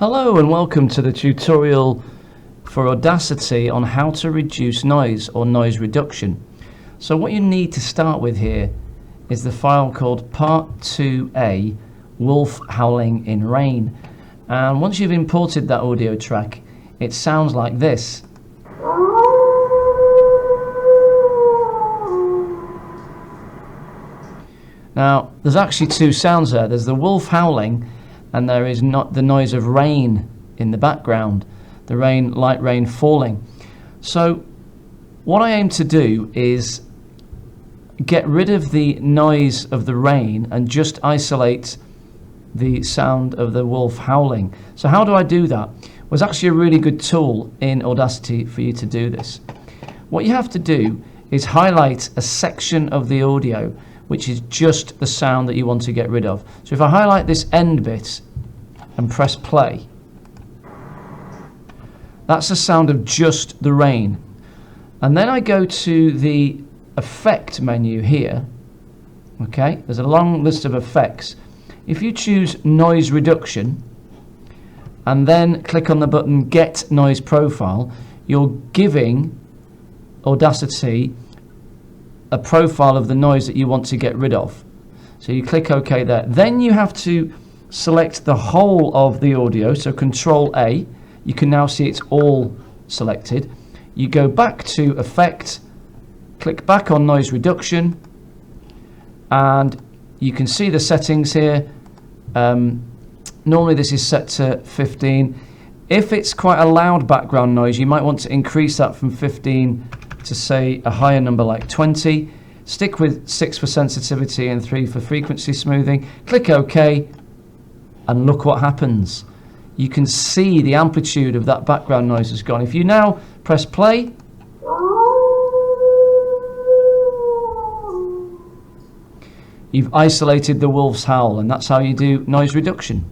Hello and welcome to the tutorial for Audacity on how to reduce noise or noise reduction. So what you need to start with here is the file called Part2A Wolf Howling in Rain, and once you've imported that audio track it sounds like this. Now there's actually two sounds there. There's the wolf howling and there is not the noise of rain in the background, the rain, light rain falling. So what I aim to do is get rid of the noise of the rain and just isolate the sound of the wolf howling. So how do I do that? Well, there's actually a really good tool in Audacity for you to do this. What you have to do is highlight a section of the audio which is just the sound that you want to get rid of. So if I highlight this end bit and press play, that's the sound of just the rain. And then I go to the effect menu here. Okay, there's a long list of effects. If you choose noise reduction and then click on the button get noise profile, you're giving Audacity a profile of the noise that you want to get rid of. So you click OK there. Then you have to select the whole of the audio, so Control A. You can now see it's all selected. You go back to Effect, click back on Noise Reduction, and you can see the settings here. Normally this is set to 15. If it's quite a loud background noise, you might want to increase that from 15 to say a higher number like 20. Stick with 6 for sensitivity and 3 for frequency smoothing. Click OK and look what happens. You can see the amplitude of that background noise has gone. If you now press play, you've isolated the wolf's howl, and that's how you do noise reduction.